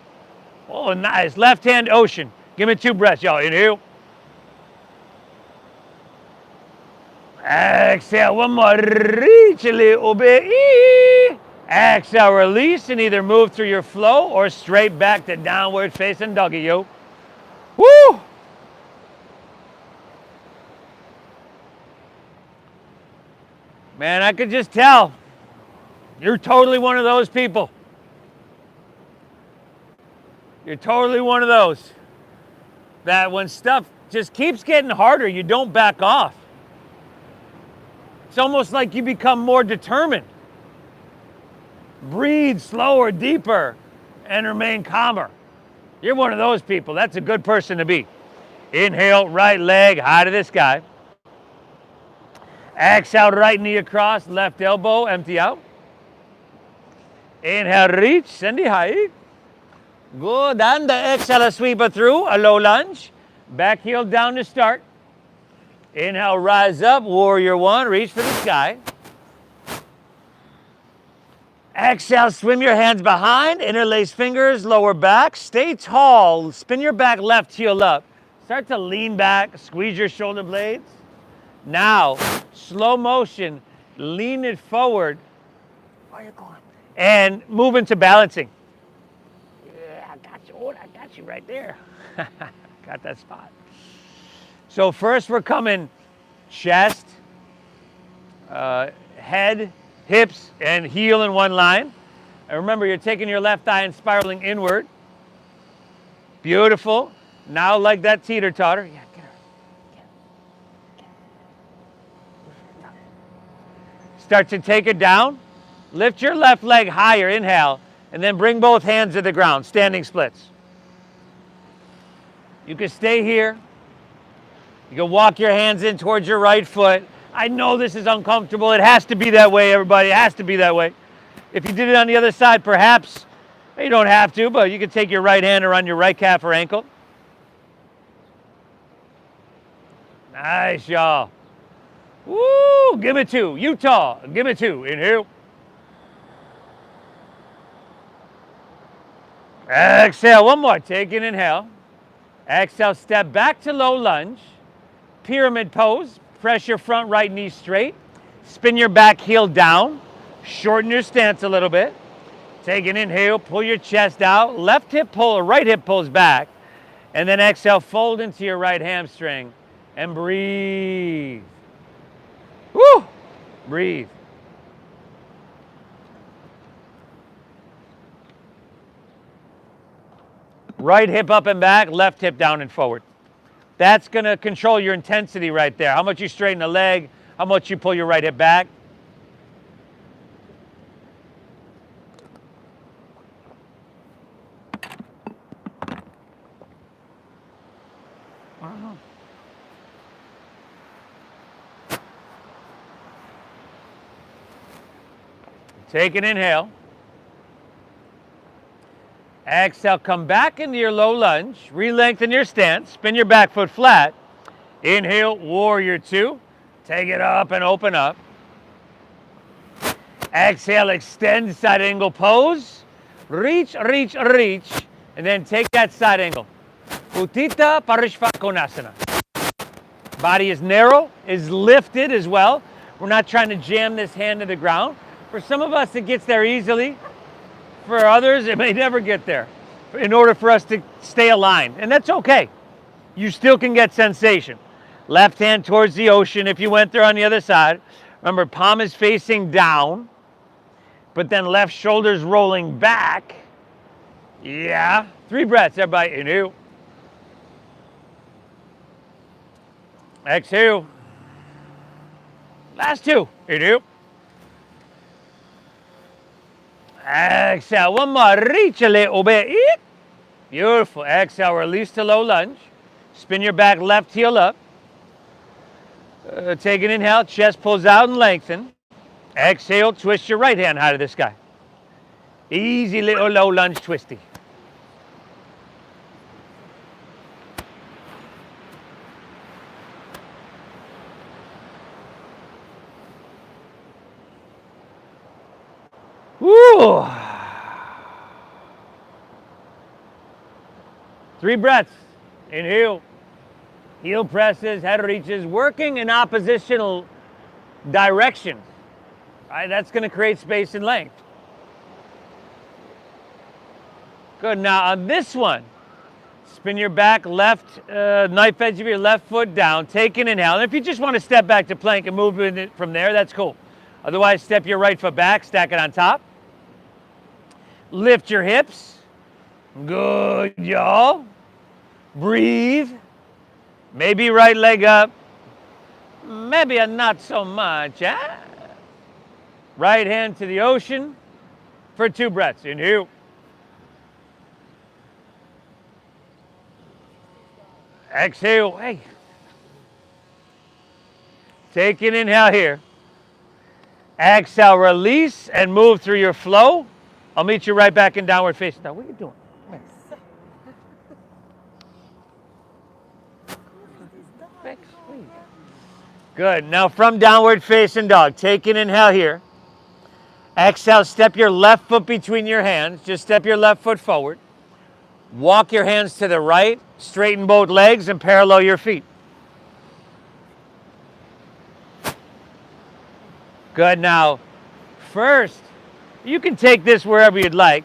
Oh, nice. Left hand ocean. Give me 2 breaths, y'all. Inhale. Exhale. One more. Reach a little bit. Exhale. Release and either move through your flow or straight back to downward facing doggy, yo. Woo! Man, I could just tell. You're totally one of those people. You're totally one of those that when stuff just keeps getting harder, you don't back off. It's almost like you become more determined. Breathe slower, deeper, and remain calmer. You're one of those people. That's a good person to be. Inhale, right leg high to the sky. Exhale, right knee across, left elbow, empty out. Inhale, reach, send it high. Good, and the exhale, sweep it through, a low lunge. Back heel down to start. Inhale, rise up, warrior 1, reach for the sky. Exhale, swim your hands behind, interlace fingers, lower back, stay tall, spin your back left heel up. Start to lean back, squeeze your shoulder blades. Now, slow motion, lean it forward. Where are you going? And move into balancing. Yeah, I got you. Oh, I got you right there. Got that spot. So first we're coming chest, head, hips, and heel in one line. And remember, you're taking your left thigh and spiraling inward. Beautiful. Now like that teeter-totter. Yeah, get her. Get her. Start to take it down. Lift your left leg higher, inhale, and then bring both hands to the ground, standing splits. You can stay here. You can walk your hands in towards your right foot. I know this is uncomfortable. It has to be that way, everybody. It has to be that way. If you did it on the other side, perhaps, you don't have to, but you can take your right hand around your right calf or ankle. Nice, y'all. Woo, give it two. Utah, give it two. Inhale. Exhale, one more. Take an inhale. Exhale, step back to low lunge. Pyramid pose. Press your front right knee straight. Spin your back heel down. Shorten your stance a little bit. Take an inhale, pull your chest out. Left hip pull, right hip pulls back. And then exhale, fold into your right hamstring and breathe. Woo! Breathe. Right hip up and back, left hip down and forward. That's going to control your intensity right there. How much you straighten the leg, how much you pull your right hip back. Take an inhale. Exhale, come back into your low lunge. Re-lengthen your stance. Spin your back foot flat. Inhale, warrior two. Take it up and open up. Exhale, extend side angle pose. Reach, reach, reach. And then take that side angle. Utthita Parishvakonasana. Body is narrow, is lifted as well. We're not trying to jam this hand to the ground. For some of us, it gets there easily. For others, it may never get there in order for us to stay aligned. And that's okay. You still can get sensation. Left hand towards the ocean if you went there on the other side. Remember, palm is facing down, but then left shoulder's rolling back. Yeah. 3 breaths, everybody. Inhale. Exhale. Last 2. Inhale. Exhale, one more, reach a little bit. Beautiful. Exhale, release to low lunge. Spin your back left heel up. Take an inhale, chest pulls out and lengthen. Exhale, twist your right hand high to the sky. Easy little low lunge twisty. Woo! 3 breaths. Inhale. Heel presses, head reaches, working in oppositional directions. Right? That's going to create space and length. Good. Now on this one, spin your back left, knife edge of your left foot down. Take an inhale. And if you just want to step back to plank and move it from there, that's cool. Otherwise, step your right foot back, stack it on top. Lift your hips. Good, y'all. Breathe. Maybe right leg up. Maybe not so much. Huh? Right hand to the ocean for 2 breaths. Inhale. Exhale. Hey. Take an inhale here. Exhale, release and move through your flow. I'll meet you right back in downward facing dog. What are you doing? Come here. Good. Now from downward facing dog, take an inhale here. Exhale, step your left foot between your hands. Just step your left foot forward. Walk your hands to the right. Straighten both legs and parallel your feet. Good. Now, first, you can take this wherever you'd like.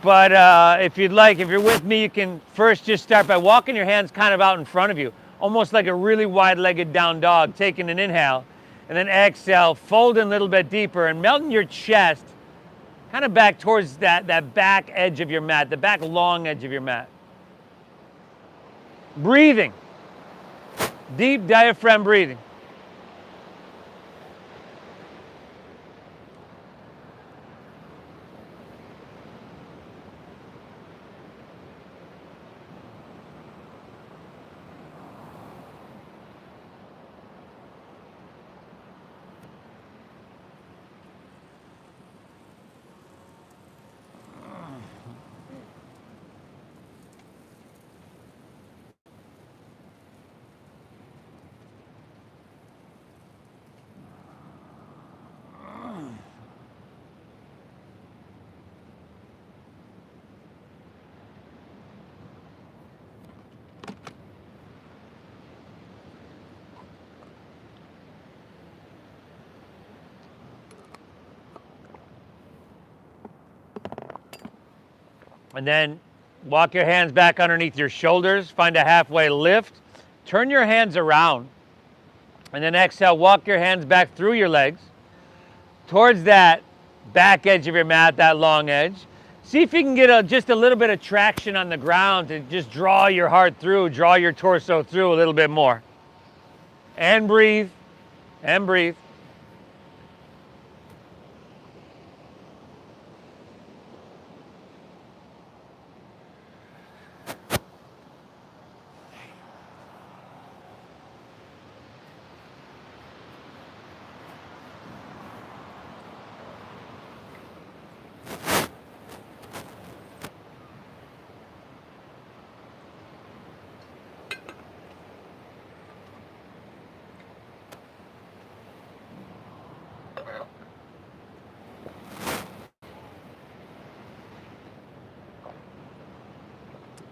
But if you'd like, if you're with me, you can first just start by walking your hands kind of out in front of you, almost like a really wide-legged down dog, taking an inhale, and then exhale, folding a little bit deeper and melting your chest kind of back towards that back edge of your mat, the back long edge of your mat. Breathing. Deep diaphragm breathing. And then walk your hands back underneath your shoulders. Find a halfway lift. Turn your hands around. And then exhale, walk your hands back through your legs towards that back edge of your mat, that long edge. See if you can get just a little bit of traction on the ground to just draw your heart through, draw your torso through a little bit more. And breathe, and breathe.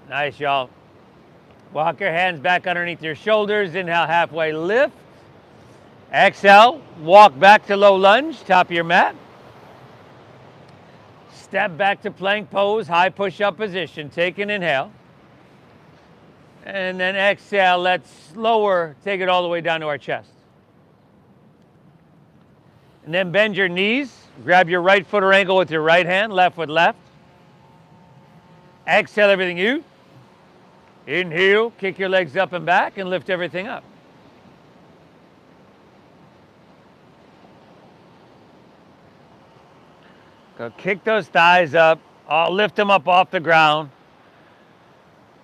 Nice, y'all. Walk your hands back underneath your shoulders. Inhale, halfway lift. Exhale, walk back to low lunge, top of your mat. Step back to plank pose, high push-up position. Take an inhale. And then exhale, let's lower, take it all the way down to our chest. And then bend your knees. Grab your right foot or ankle with your right hand, left foot left. Exhale everything out. Inhale, kick your legs up and back and lift everything up. Go kick those thighs up. I'll lift them up off the ground.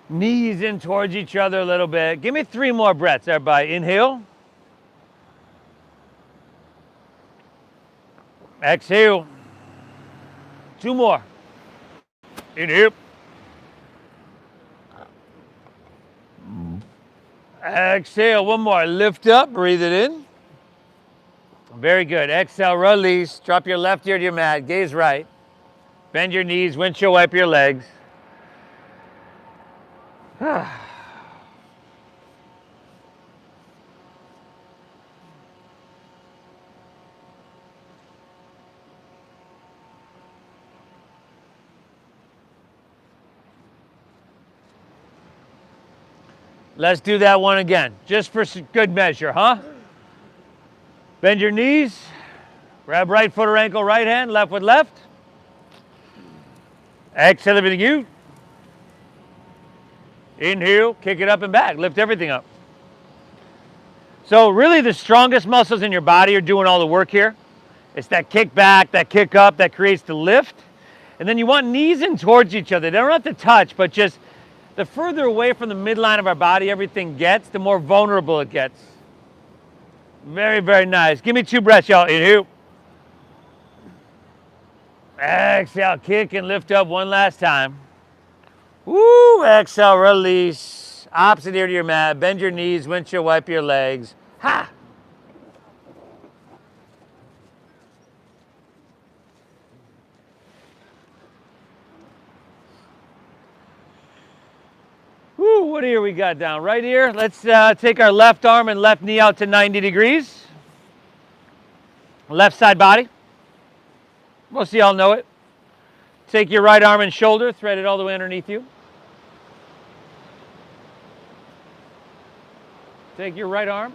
Knees in towards each other a little bit. Give me 3 more breaths, everybody. Inhale. Exhale. 2 more. Inhale. Exhale, 1 more. Lift up, breathe it in. Very good. Exhale, release. Drop your left ear to your mat. Gaze right. Bend your knees. Windshield wipe your legs. Let's do that one again, just for good measure, huh? Bend your knees. Grab right foot or ankle, right hand, left foot left. Exhale everything out. Inhale, kick it up and back. Lift everything up. So really the strongest muscles in your body are doing all the work here. It's that kick back, that kick up that creates the lift. And then you want knees in towards each other. They don't have to touch, but just the further away from the midline of our body everything gets, the more vulnerable it gets. Very, very nice. Give me 2 breaths, y'all. Inhale. Exhale, kick and lift up one last time. Woo, exhale, release. Opposite ear to your mat. Bend your knees, windshield wipe your legs. Ha! Woo, what ear we got down? Right here. Let's take our left arm and left knee out to 90 degrees. Left side body. Most of y'all know it. Take your right arm and shoulder, thread it all the way underneath you. Take your right arm.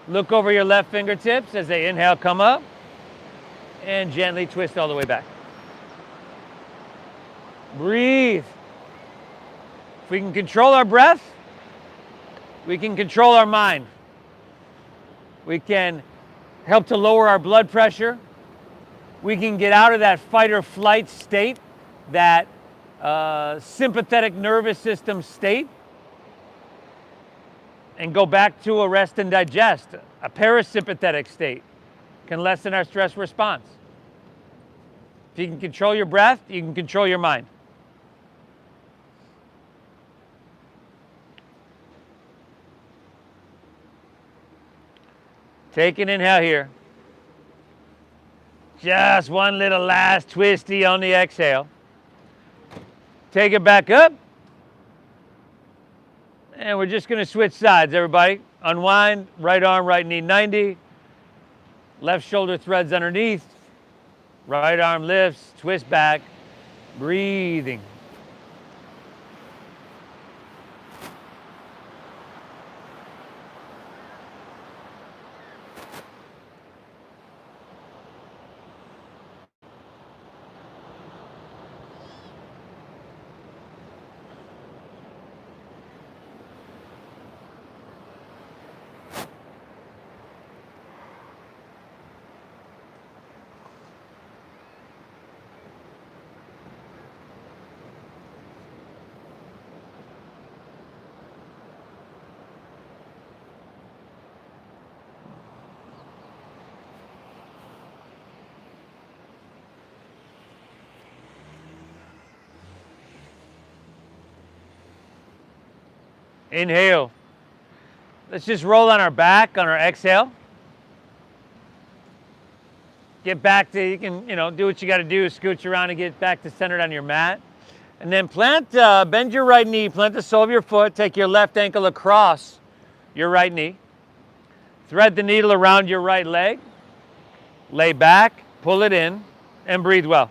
Look over your left fingertips as they inhale, come up. And gently twist all the way back. Breathe. If we can control our breath, we can control our mind. We can help to lower our blood pressure. We can get out of that fight or flight state, that sympathetic nervous system state, and go back to a rest and digest. A parasympathetic state can lessen our stress response. If you can control your breath, you can control your mind. Take an inhale here. Just one little last twisty on the exhale. Take it back up. And we're just going to switch sides, everybody. Unwind, right arm, right knee 90. Left shoulder threads underneath. Right arm lifts, twist back. Breathing. Inhale. Let's just roll on our back on our exhale. Get back to, you can, do what you got to do, scooch around and get back to centered on your mat. And then bend your right knee, plant the sole of your foot, take your left ankle across your right knee. Thread the needle around your right leg. Lay back, pull it in, and breathe well.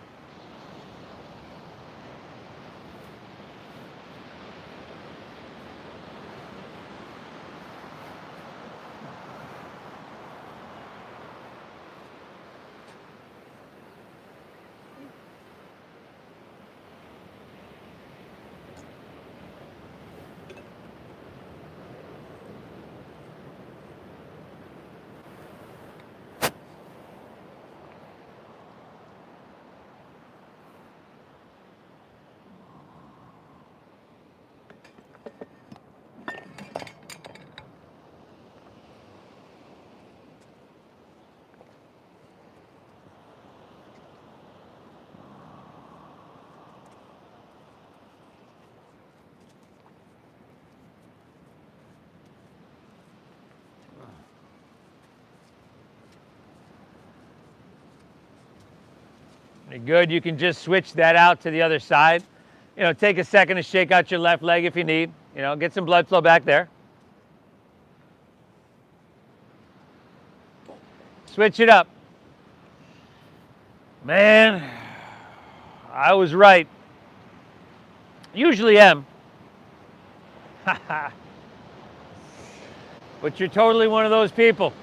Good, you can just switch that out to the other side. Take a second to shake out your left leg if you need. Get some blood flow back there. Switch it up. Man, I was right. Usually am. But you're totally one of those people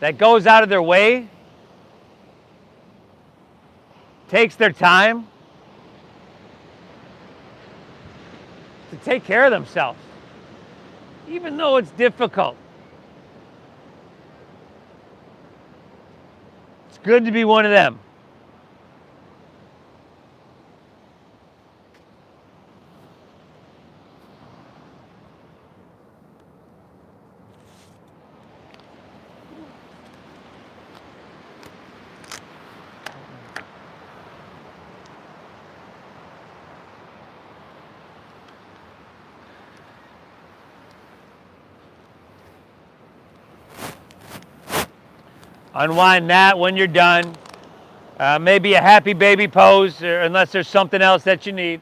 that goes out of their way, takes their time to take care of themselves, even though it's difficult. It's good to be one of them. Unwind that when you're done. Maybe a happy baby pose, unless there's something else that you need.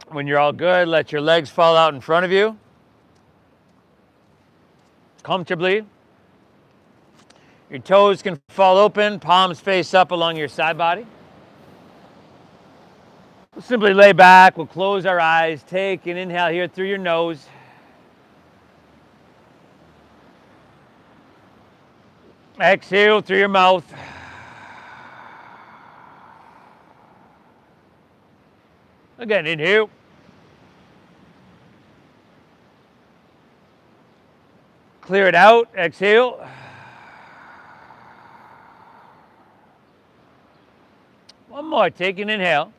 When you're all good, let your legs fall out in front of you, comfortably. Your toes can fall open, palms face up along your side body. We'll simply lay back, we'll close our eyes, take an inhale here through your nose. Exhale through your mouth. Again, inhale. Clear it out, exhale. One more, take an inhale.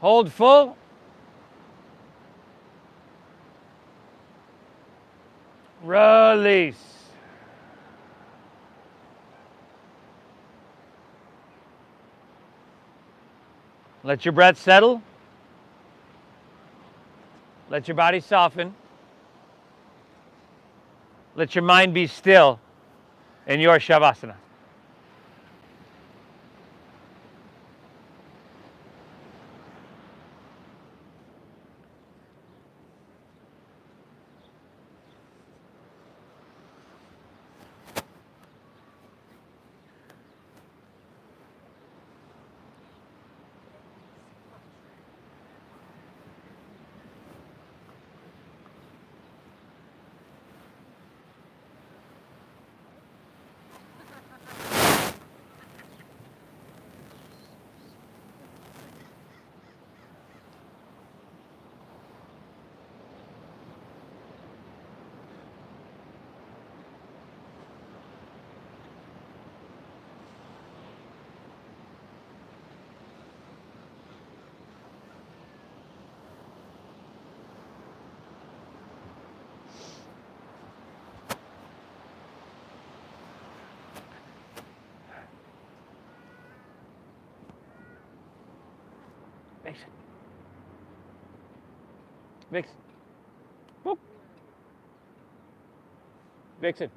Hold full. Release. Let your breath settle. Let your body soften. Let your mind be still in your Shavasana. Vixen. Vixen. Whoop. Vixen.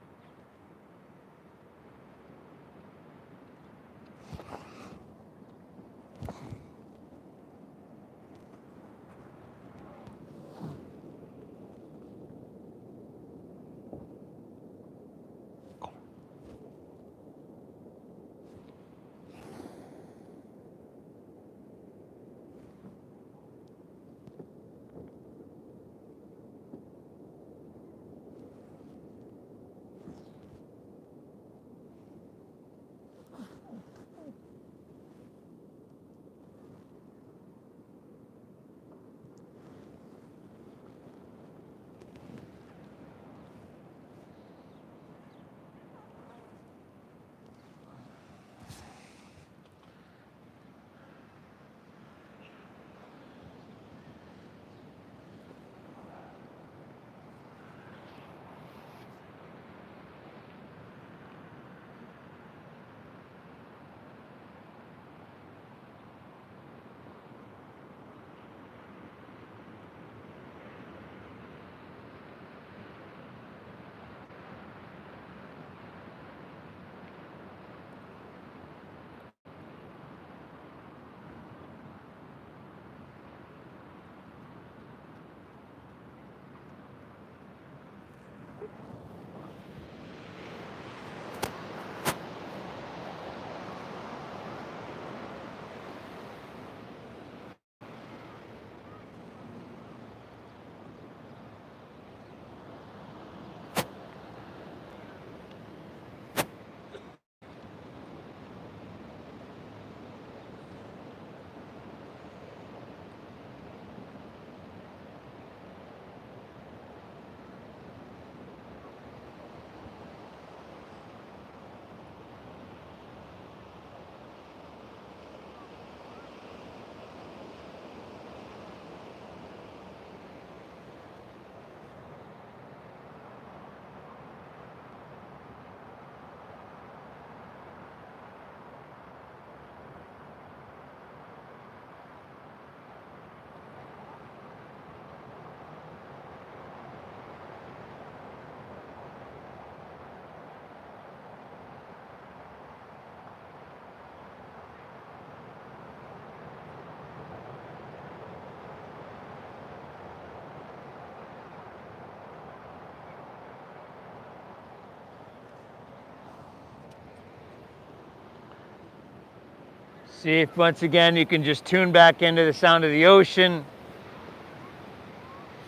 See if once again you can just tune back into the sound of the ocean.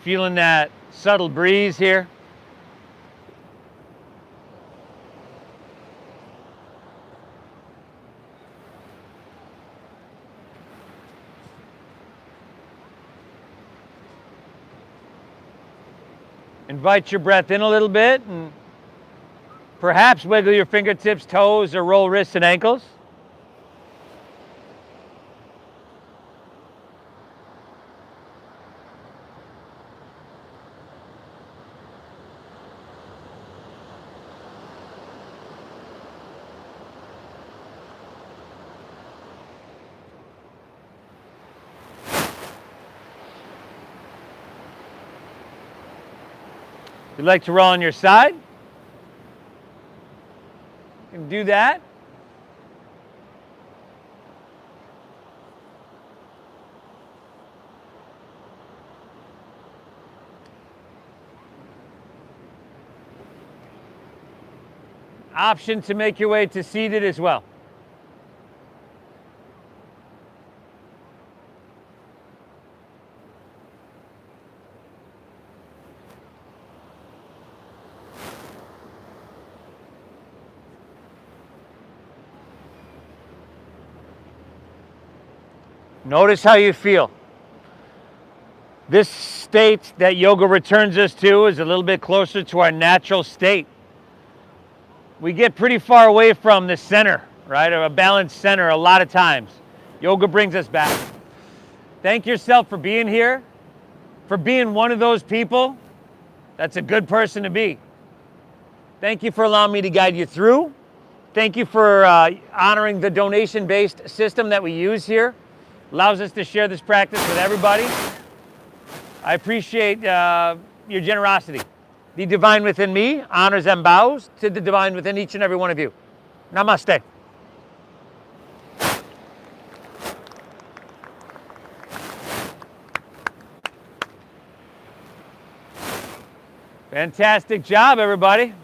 Feeling that subtle breeze here. Invite your breath in a little bit and perhaps wiggle your fingertips, toes, or roll wrists and ankles. If you'd like to roll on your side, you can do that. Option to make your way to seated as well. Notice how you feel. This state that yoga returns us to is a little bit closer to our natural state. We get pretty far away from the center, right? Or a balanced center a lot of times. Yoga brings us back. Thank yourself for being here, for being one of those people. That's a good person to be. Thank you for allowing me to guide you through. Thank you for honoring the donation-based system that we use here. Allows us to share this practice with everybody. I appreciate your generosity. The divine within me honors and bows to the divine within each and every one of you. Namaste. Fantastic job, everybody.